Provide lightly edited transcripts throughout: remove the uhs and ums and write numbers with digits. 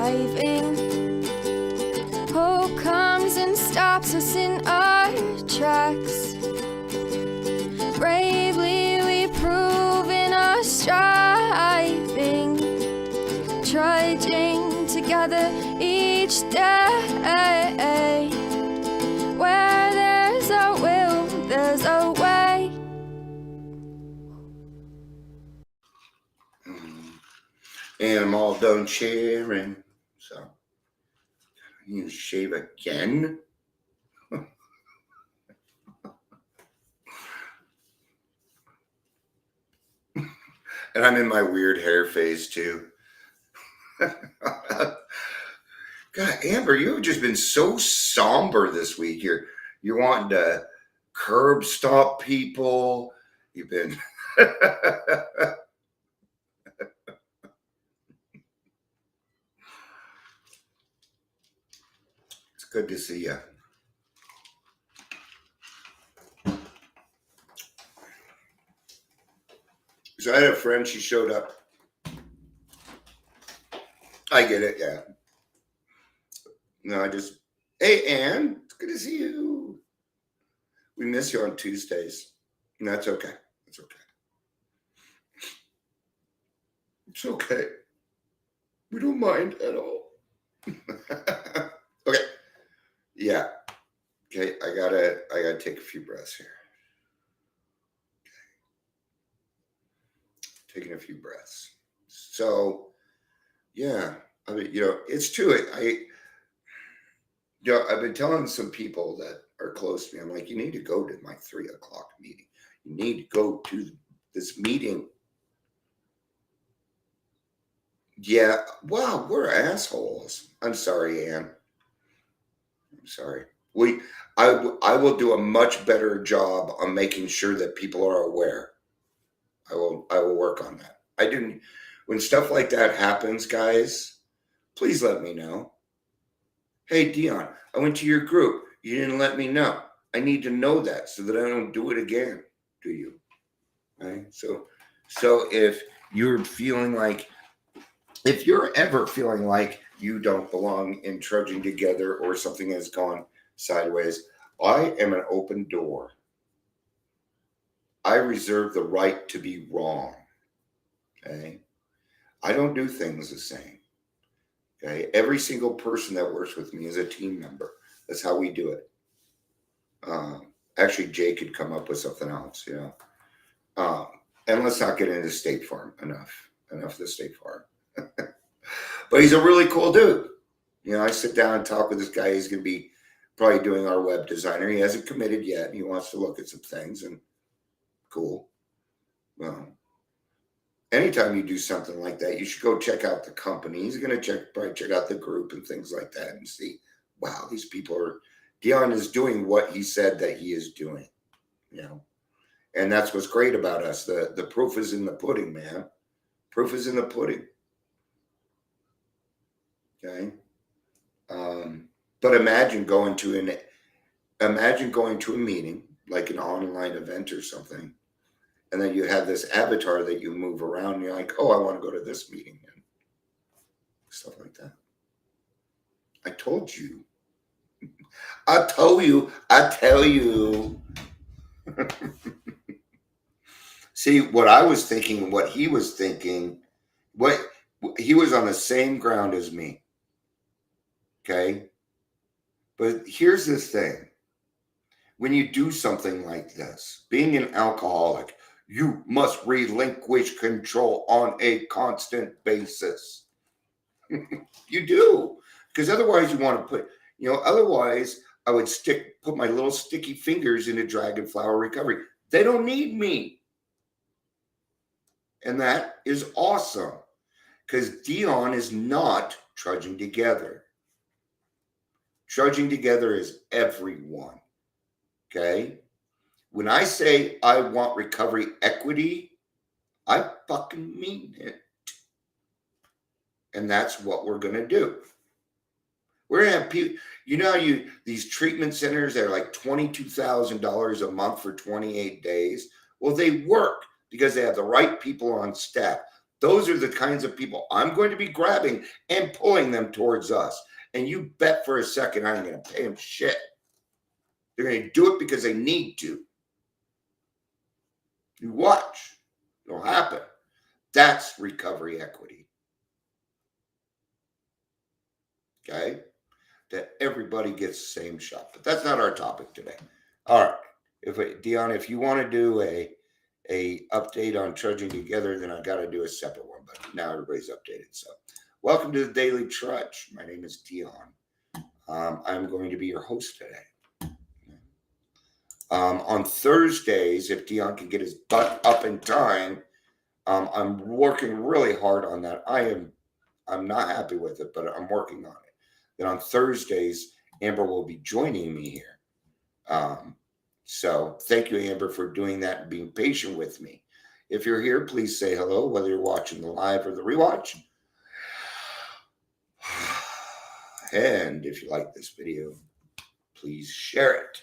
driving. Hope comes and stops us in our tracks. Bravely we prove in our striving, trudging together each day. Where there's a will, there's a way. And I'm all done sharing, so you shave again. And I'm in my weird hair phase too. God, Amber, you've just been so somber this week. You're wanting to curb stop people. You've been It's good to see you. So I had a friend, she showed up. I get it, yeah. No, hey, Ann, it's good to see you. We miss you on Tuesdays. And that's okay. It's okay. It's okay. We don't mind at all. Okay. Yeah. Okay, I gotta take a few breaths here. Okay. Taking a few breaths. So, yeah, I mean, it's true. I've been telling some people that are close to me, I'm like, you need to go to my 3:00 meeting. You need to go to this meeting. Yeah, wow, we're assholes. I'm sorry, Ann. I'm sorry. I will do a much better job on making sure that people are aware. I will work on that. When stuff like that happens, guys, please let me know. Hey, Dion, I went to your group. You didn't let me know. I need to know that so that I don't do it again. Do you? Right? So if you're ever feeling like you don't belong in Trudging Together or something has gone sideways, I am an open door. I reserve the right to be wrong. Okay? I don't do things the same. Okay? Every single person that works with me is a team member. That's how we do it. Actually, Jay could come up with something else, and let's not get into State Farm. Enough of the State Farm. But he's a really cool dude. I sit down and talk with this guy. He's going to be probably doing our web designer. He hasn't committed yet. He wants to look at some things, and cool. Well, anytime you do something like that, you should go check out the company. He's going to probably check out the group and things like that and see, wow, these people Dion is doing what he said that he is doing, And that's what's great about us. The proof is in the pudding, man. Proof is in the pudding. Okay. But imagine going to a meeting, like an online event or something, and then you have this avatar that you move around and you're like, oh, I want to go to this meeting and stuff like that. I told you. I tell you. See, what I was thinking and what he was thinking, he was on the same ground as me. Okay? But here's the thing. When you do something like this, being an alcoholic, you must relinquish control on a constant basis. You do. Because otherwise you want to put, otherwise I would put my little sticky fingers into Dragon Flower Recovery. They don't need me. And that is awesome. Because Dion is not trudging together. Trudging together is everyone. Okay? When I say I want recovery equity, I fucking mean it. And that's what we're going to do. We're going to have people, these treatment centers that are like $22,000 a month for 28 days. Well, they work because they have the right people on staff. Those are the kinds of people I'm going to be grabbing and pulling them towards us. And you bet for a second I ain't going to pay them shit. They're going to do it because they need to. You watch. It'll happen. That's recovery equity. Okay? That everybody gets the same shot. But that's not our topic today. All right. Dion, if you want to do a update on trudging together, then I got to do a separate one. But now everybody's updated. So welcome to the Daily Trudge. My name is Dion. I'm going to be your host today. On Thursdays, if Dion can get his butt up in time, I'm working really hard on that. I'm not happy with it, but I'm working on it. Then on Thursdays, Amber will be joining me here. So thank you, Amber, for doing that and being patient with me. If you're here, please say hello, whether you're watching the live or the rewatch. And if you like this video, please share it.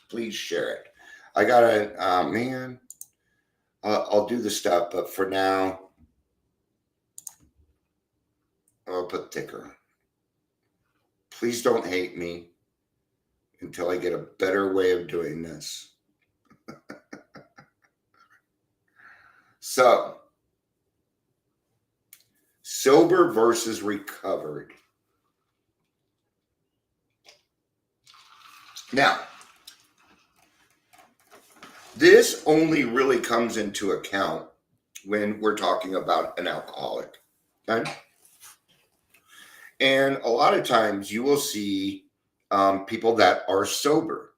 Please share it. I gotta, man, I'll do the stuff, but for now, I'll put thicker. Please don't hate me until I get a better way of doing this. So, sober versus recovered. Now, this only really comes into account when we're talking about an alcoholic. Okay? And a lot of times you will see people that are sober.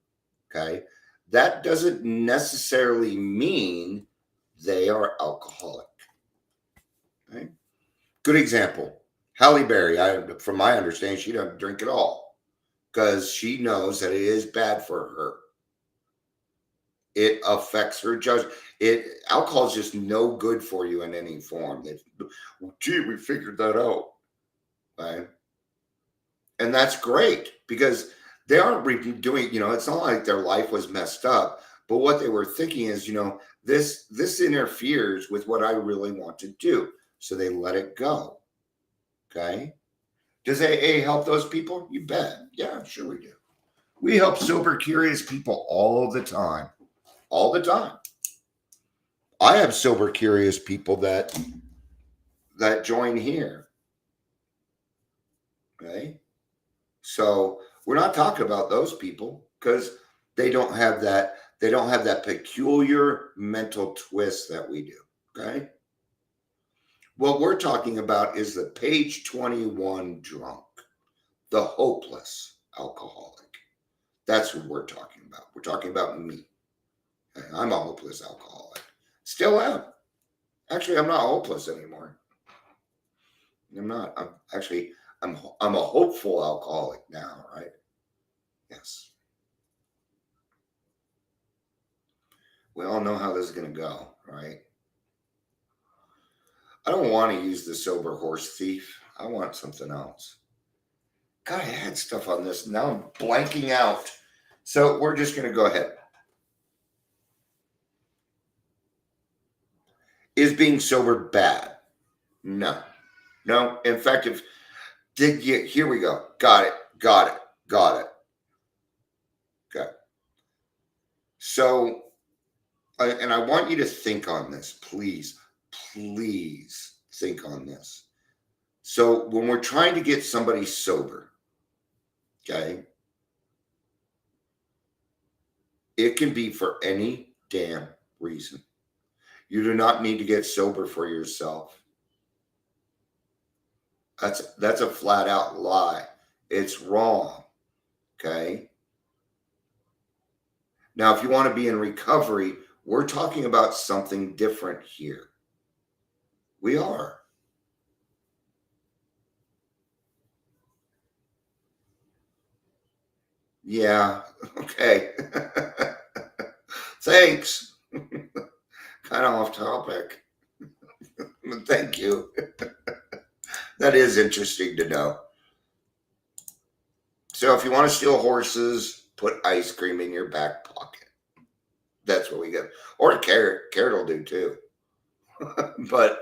Okay? That doesn't necessarily mean they are alcoholic. Okay? Good example. Halle Berry, from my understanding, she doesn't drink at all because she knows that it is bad for her. It affects her judgment. Alcohol is just no good for you in any form. Gee, we figured that out. Right? And that's great because they aren't doing, it's not like their life was messed up, but what they were thinking is, this interferes with what I really want to do. So they let it go. Okay. Does AA help those people? You bet. Yeah, sure we do. We help sober, curious people all the time. All the time. I have sober, curious people that join here. Okay. So we're not talking about those people because they don't have that peculiar mental twist that we do. Okay. What we're talking about is the page 21 drunk, the hopeless alcoholic. That's who we're talking about. We're talking about me. I'm a hopeless alcoholic. Still am. Actually, I'm not hopeless anymore. I'm not. I'm a hopeful alcoholic now, right? Yes. We all know how this is going to go, right? I don't want to use the sober horse thief. I want something else. God, I had stuff on this. Now I'm blanking out. So we're just going to go ahead. Is being sober bad? No. In fact, here we go. Got it. Okay. So, and I want you to think on this, please think on this. So when we're trying to get somebody sober, okay, it can be for any damn reason. You do not need to get sober for yourself. That's a flat out lie. It's wrong. Okay. Now, if you want to be in recovery, we're talking about something different here. We are. Yeah. Okay. Thanks. Kind of off topic. Thank you. That is interesting to know. So if you want to steal horses, put ice cream in your back pocket. That's what we get. Or a carrot. Carrot will do too. But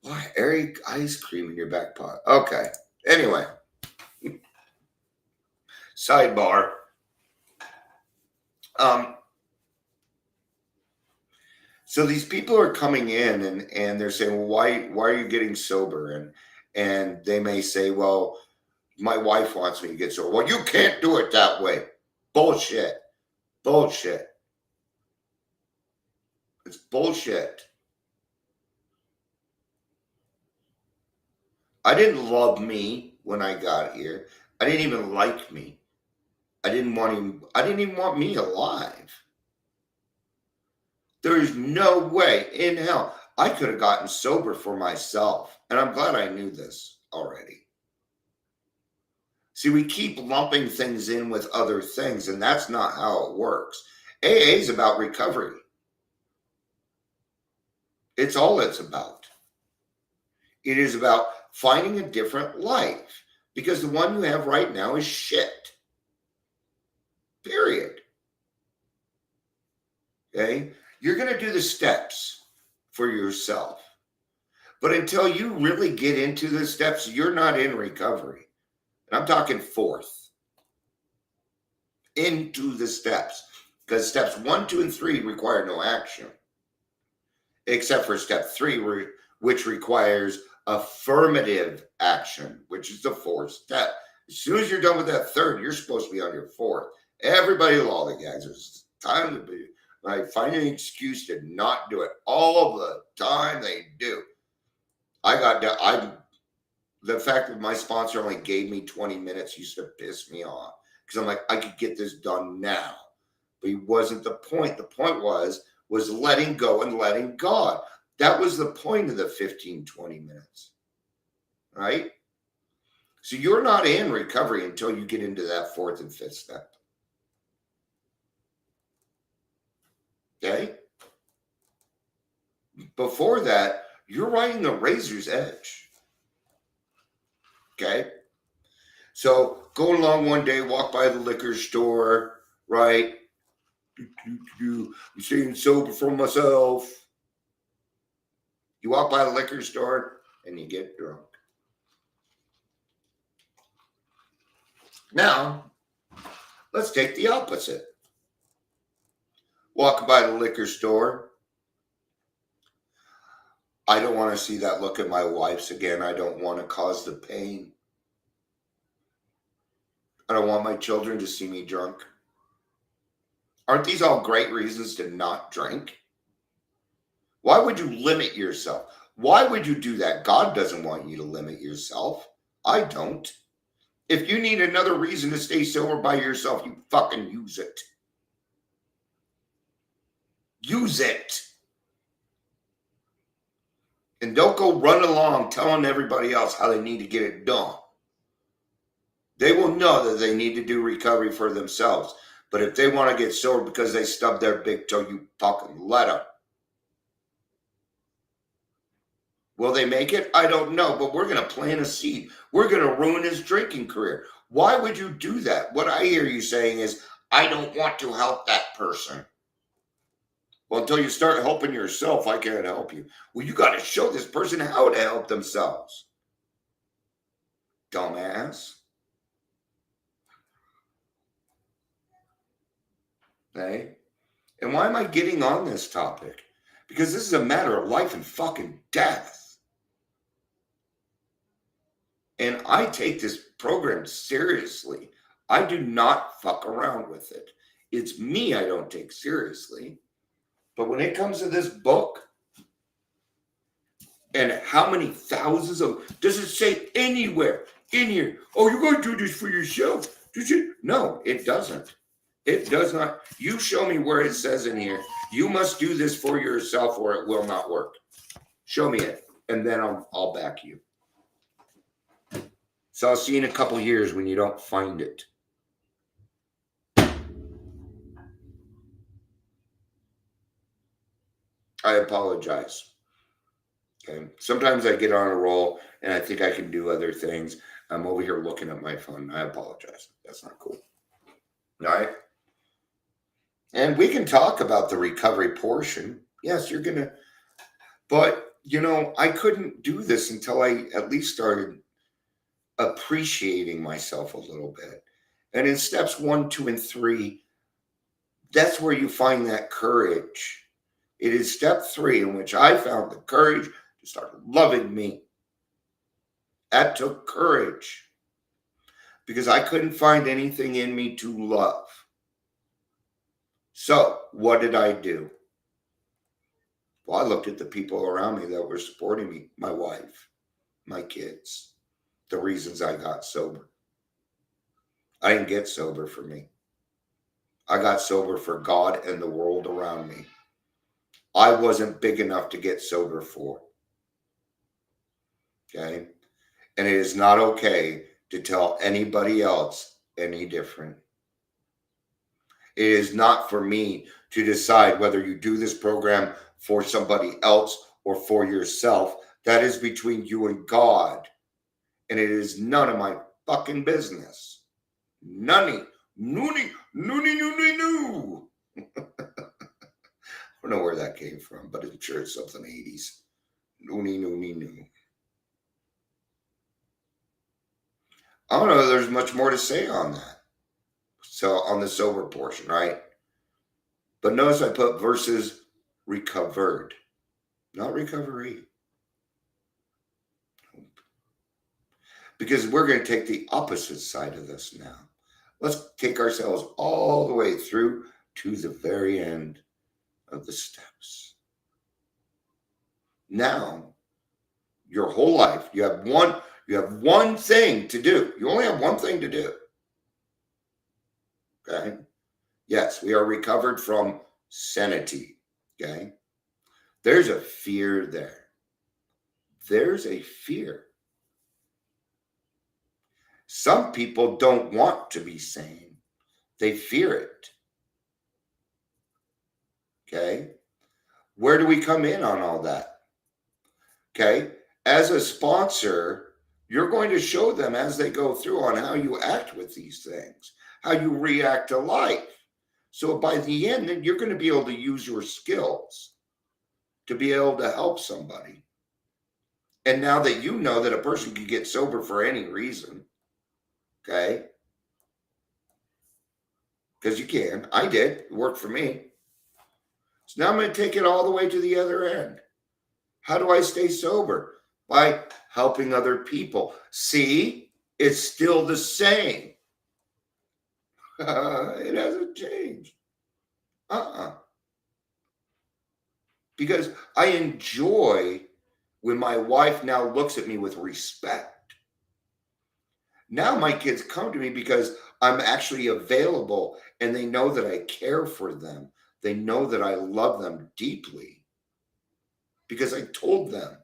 why, Eric, ice cream in your back pocket? Okay. Anyway, sidebar. So these people are coming in and they're saying, well, why are you getting sober? And they may say, well, my wife wants me to get sober. Well, you can't do it that way. Bullshit. Bullshit. It's bullshit. I didn't love me when I got here. I didn't even like me. I didn't even want me alive. There is no way in hell I could have gotten sober for myself. And I'm glad I knew this already. See, we keep lumping things in with other things, and that's not how it works. AA is about recovery. It's all it's about. It is about finding a different life, because the one you have right now is shit. Period. Okay? You're going to do the steps for yourself. But until you really get into the steps, you're not in recovery. And I'm talking fourth. Into the steps. Because steps 1, 2, and 3 require no action. Except for step 3, which requires affirmative action, which is the fourth step. As soon as you're done with that third, you're supposed to be on your fourth. Everybody lollygags. It's time to be. I find an excuse to not do it. All the time they do. The fact that my sponsor only gave me 20 minutes used to piss me off. Because I'm like, I could get this done now. But it wasn't the point. The point was letting go and letting God. That was the point of the 15, 20 minutes. Right? So you're not in recovery until you get into that fourth and fifth step. Okay? Before that, you're riding the razor's edge. Okay? So going along one day, walk by the liquor store, right? I'm staying sober for myself. You walk by the liquor store and you get drunk. Now, let's take the opposite. Walk by the liquor store. I don't want to see that look at my wife's again. I don't want to cause the pain. I don't want my children to see me drunk. Aren't these all great reasons to not drink? Why would you limit yourself? Why would you do that? God doesn't want you to limit yourself. I don't. If you need another reason to stay sober by yourself, you fucking use it. Use it. And don't go run along telling everybody else how they need to get it done. They will know that they need to do recovery for themselves. But if they want to get sober because they stubbed their big toe, you fucking let them. Will they make it? I don't know, but we're going to plant a seed. We're going to ruin his drinking career. Why would you do that? What I hear you saying is, I don't want to help that person. Well, until you start helping yourself, I can't help you. Well, you got to show this person how to help themselves. Dumbass. Okay? And why am I getting on this topic? Because this is a matter of life and fucking death. And I take this program seriously. I do not fuck around with it. It's me I don't take seriously. But when it comes to this book, and how many thousands of, does it say anywhere in here, oh, you're going to do this for yourself? Does it? No, it doesn't. It does not. You show me where it says in here, you must do this for yourself or it will not work. Show me it, and then I'll back you. So I'll see you in a couple years when you don't find it. I apologize. Okay. Sometimes I get on a roll and I think I can do other things. I'm over here looking at my phone. I apologize. That's not cool. All right. And we can talk about the recovery portion. Yes, you're going to, but I couldn't do this until I at least started appreciating myself a little bit. And in steps 1, 2, and 3, that's where you find that courage. It is step 3 in which I found the courage to start loving me. That took courage because I couldn't find anything in me to love. So what did I do? Well, I looked at the people around me that were supporting me, my wife, my kids, the reasons I got sober. I didn't get sober for me. I got sober for God and the world around me. I wasn't big enough to get sober for. Okay? And it is not okay to tell anybody else any different. It is not for me to decide whether you do this program for somebody else or for yourself. That is between you and God. And it is none of my fucking business. None. Noonie, noonie, noonie, noo. I don't know where that came from, but I'm sure it's something 80s. Noonie, noonie, noo. I don't know if there's much more to say on that. So on the sober portion, right? But notice I put versus recovered, not recovery. Because we're going to take the opposite side of this now. Let's take ourselves all the way through to the very end of the steps. Now, your whole life, you have one thing to do. You only have one thing to do. Okay? Yes, we are recovered from sanity. Okay? There's a fear there. There's a fear. Some people don't want to be sane. They fear it. Okay? Where do we come in on all that? Okay? As a sponsor, you're going to show them as they go through on how you act with these things, how you react to life. So by the end, then you're going to be able to use your skills to be able to help somebody. And now that you know that a person can get sober for any reason, okay? Because you can. I did. It worked for me. So now I'm going to take it all the way to the other end. How do I stay sober? By helping other people. See, it's still the same. It hasn't changed. Because I enjoy when my wife now looks at me with respect. Now my kids come to me because I'm actually available and they know that I care for them. They know that I love them deeply because I told them.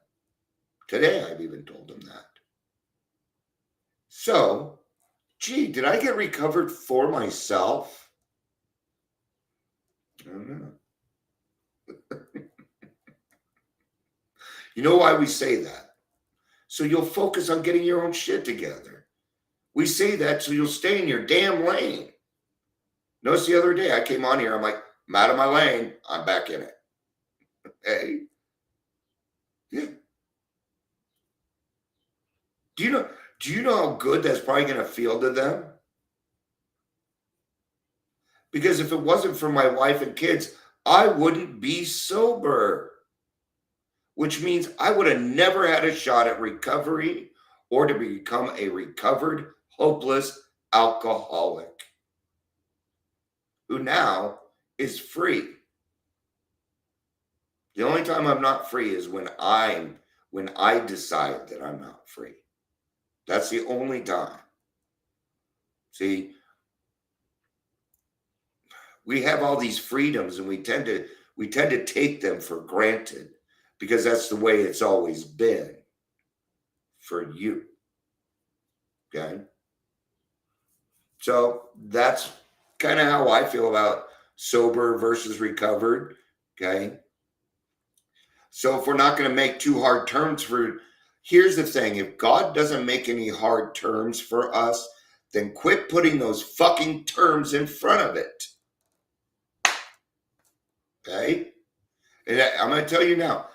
Today I've even told them that. So, gee, did I get recovered for myself? I don't know. You know why we say that? So you'll focus on getting your own shit together. We say that so you'll stay in your damn lane. Notice the other day I came on here, I'm like, I'm out of my lane, I'm back in it. Hey. Yeah. Do you know how good that's probably going to feel to them? Because if it wasn't for my wife and kids, I wouldn't be sober. Which means I would have never had a shot at recovery or to become a recovered, hopeless alcoholic who now is free. The only time I'm not free is when I decide that I'm not free. That's the only time. See, we have all these freedoms and we tend to take them for granted because that's the way it's always been for you. Okay? So that's kind of how I feel about sober versus recovered. Okay? So if we're not going to make too hard terms for, here's the thing, if God doesn't make any hard terms for us, then quit putting those fucking terms in front of it. Okay? And I'm going to tell you now,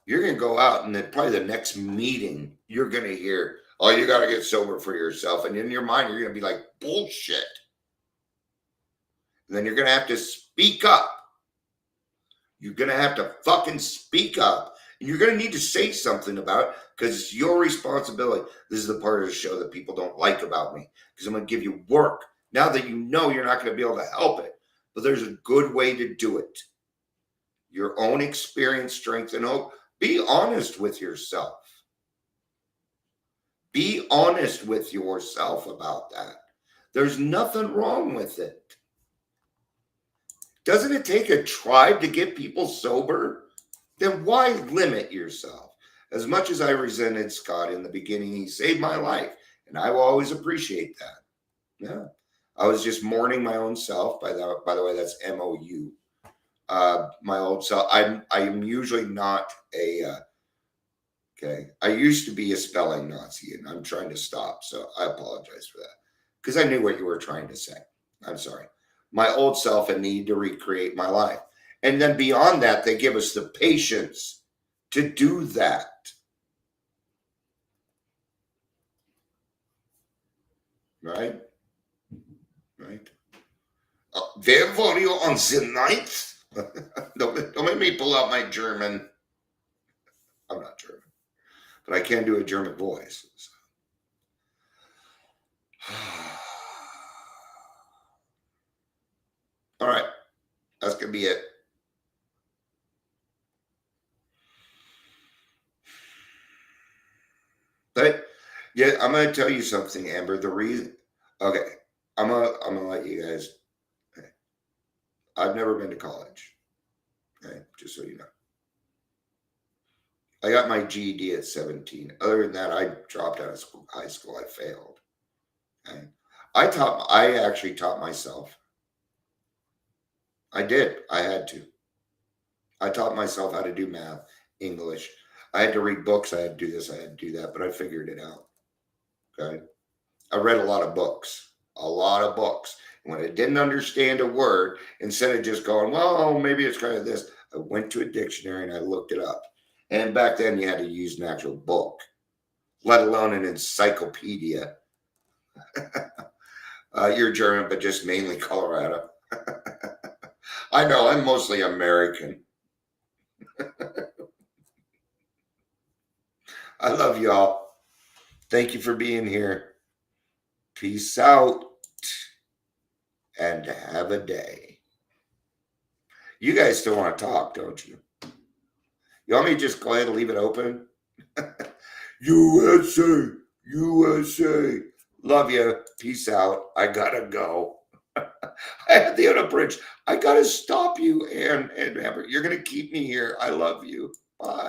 You're going to go out and then probably the next meeting, you're going to hear, oh, you got to get sober for yourself. And in your mind, you're going to be like, bullshit. And then you're going to have to speak up. You're going to have to fucking speak up. And you're going to need to say something about it because it's your responsibility. This is the part of the show that people don't like about me because I'm going to give you work. Now that you know you're not going to be able to help it, but there's a good way to do it. Your own experience, strength, and hope. Be honest with yourself. Be honest with yourself about that. There's nothing wrong with it. Doesn't it take a tribe to get people sober? Then why limit yourself? As much as I resented Scott in the beginning, he saved my life, and I will always appreciate that. Yeah, I was just mourning my own self. By the way, that's MOU. My old self. I'm usually not a. Okay, I used to be a spelling Nazi, and I'm trying to stop. So I apologize for that because I knew what you were trying to say. I'm sorry. My old self and need to recreate my life. And then beyond that, they give us the patience to do that. Right? Right? Where were you on the 9th? Don't make me pull out my German. I'm not German, but I can do a German voice. So. All right. That's going to be it. But yeah, I'm going to tell you something, Amber. The reason, okay, I'm gonna let you guys. Okay. I've never been to college. Okay, just so you know. I got my GED at 17. Other than that, I dropped out of high school. I failed. Okay. I actually taught myself. I did. I had to. I taught myself how to do math, English. I had to read books. I had to do this. I had to do that, but I figured it out. Okay. I read a lot of books. When I didn't understand a word, instead of just going, well, maybe it's kind of this, I went to a dictionary and I looked it up. And back then you had to use an actual book, let alone an encyclopedia. You're German, but just mainly Colorado. I know, I'm mostly American. I love y'all. Thank you for being here. Peace out. And have a day. You guys still want to talk, don't you? You want me to just go ahead and leave it open? USA, USA. Love you. Peace out. I gotta go. I had the other bridge. I gotta stop you, and Amber. You're gonna keep me here. I love you. Bye.